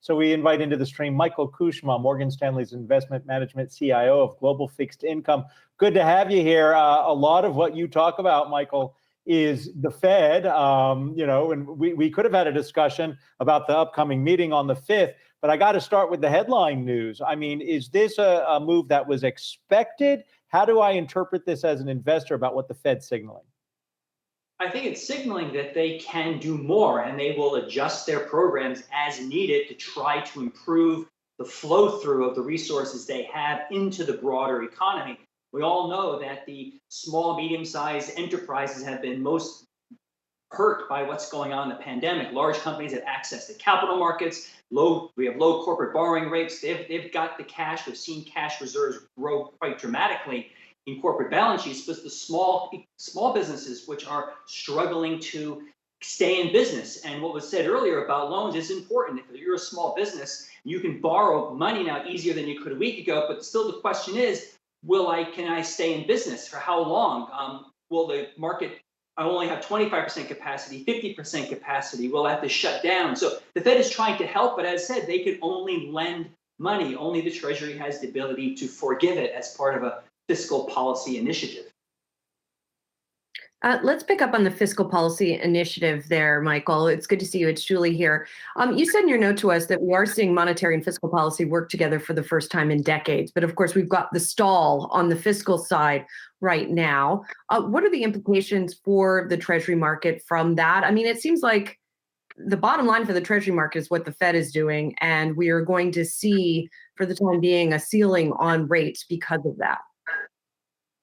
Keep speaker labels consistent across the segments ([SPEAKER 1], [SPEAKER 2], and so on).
[SPEAKER 1] So we invite into the stream Michael Kushma, Morgan Stanley's investment management CIO of Global Fixed Income. Good to have you here. A lot of what you talk about, Michael, is the Fed, and we could have had a discussion about the upcoming meeting on the 5th, but I got to start with the headline news. I mean, is this a move that was expected? How do I interpret this as an investor about what the Fed's signaling?
[SPEAKER 2] I think it's signaling that they can do more and they will adjust their programs as needed to try to improve the flow through of the resources they have into the broader economy. We all know that the small, medium-sized enterprises have been most hurt by what's going on in the pandemic. Large companies have access to capital markets. We have low corporate borrowing rates. They've got the cash. We've seen cash reserves grow quite dramatically in corporate balance sheets, but the small businesses which are struggling to stay in business. And what was said earlier about loans is important. If you're a small business, you can borrow money now easier than you could a week ago, but still the question is, can I stay in business? For how long? Will the market, I only have 25% capacity, 50% capacity, will I have to shut down? So the Fed is trying to help, but as said, they can only lend money. Only the Treasury has the ability to forgive it as part of a fiscal policy initiative.
[SPEAKER 3] Let's pick up on the fiscal policy initiative there, Michael. It's good to see you. It's Julie here. You said in your note to us that we are seeing monetary and fiscal policy work together for the first time in decades. But of course, we've got the stall on the fiscal side right now. What are the implications for the Treasury market from that? I mean, it seems like the bottom line for the Treasury market is what the Fed is doing, and we are going to see, for the time being, a ceiling on rates because of that.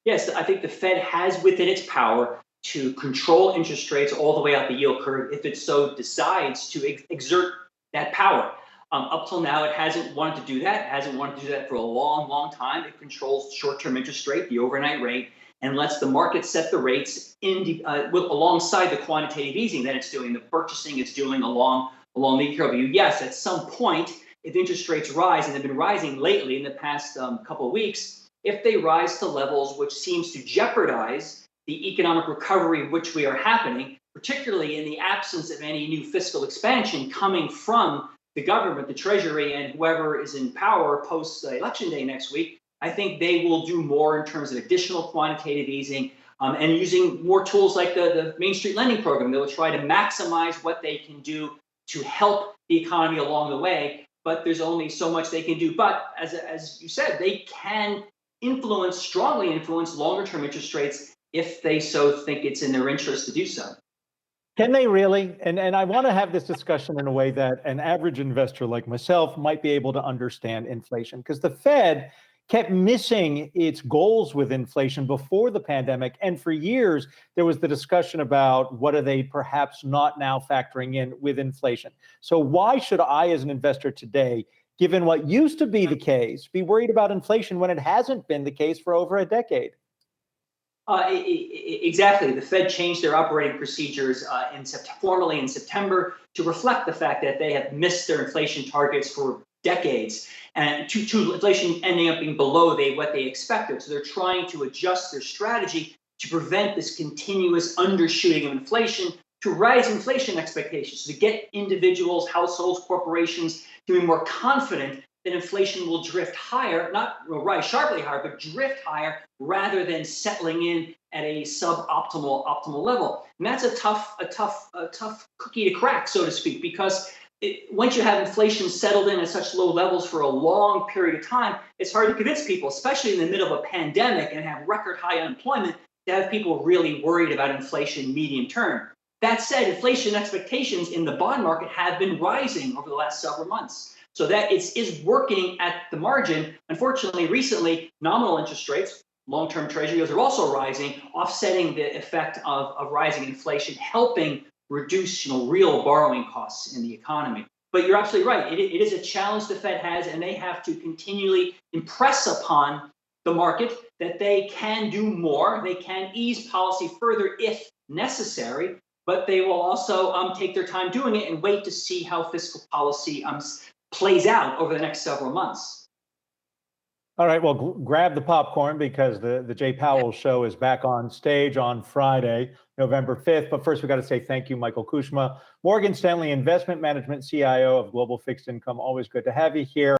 [SPEAKER 2] Yes, I think the Fed has within its power to control interest rates all the way out the yield curve if it so decides to exert that power. Up till now, it hasn't wanted to do that. It hasn't wanted to do that for a long, long time. It controls short-term interest rate, the overnight rate, and lets the market set the rates alongside the quantitative easing that it's doing, the purchasing it's doing along the yield curve. Yes, at some point, if interest rates rise, and they've been rising lately in the past couple of weeks, if they rise to levels which seems to jeopardize the economic recovery which we are happening, particularly in the absence of any new fiscal expansion coming from the government, the Treasury, and whoever is in power post-election day next week, I think they will do more in terms of additional quantitative easing and using more tools like the Main Street Lending Program. They will try to maximize what they can do to help the economy along the way, but there's only so much they can do. But as you said, they can strongly influence longer-term interest rates if they so think it's in their interest to do so.
[SPEAKER 1] Can they really? And I want to have this discussion in a way that an average investor like myself might be able to understand inflation, because the Fed kept missing its goals with inflation before the pandemic. And for years, there was the discussion about what are they perhaps not now factoring in with inflation. So why should I, as an investor today, given what used to be the case, be worried about inflation when it hasn't been the case for over a decade?
[SPEAKER 2] Exactly. The Fed changed their operating procedures formally in September to reflect the fact that they have missed their inflation targets for decades, and to inflation ending up being below what they expected. So they're trying to adjust their strategy to prevent this continuous undershooting of inflation, to raise inflation expectations, to get individuals, households, corporations to be more confident that inflation will drift higher, not rise sharply higher, but drift higher rather than settling in at a optimal level. And that's a tough cookie to crack, so to speak, because once you have inflation settled in at such low levels for a long period of time, it's hard to convince people, especially in the middle of a pandemic and have record high unemployment, to have people really worried about inflation medium term. That said, inflation expectations in the bond market have been rising over the last several months. So that is working at the margin. Unfortunately, recently, nominal interest rates, long-term Treasury yields are also rising, offsetting the effect of rising inflation, helping reduce real borrowing costs in the economy. But you're absolutely right. It is a challenge the Fed has, and they have to continually impress upon the market that they can do more. They can ease policy further if necessary, but they will also take their time doing it and wait to see how fiscal policy plays out over the next several months.
[SPEAKER 1] All right, well, grab the popcorn because the Jay Powell show is back on stage on Friday, November 5th. But first, we got to say thank you, Michael Kushma, Morgan Stanley Investment Management CIO of Global Fixed Income. Always good to have you here.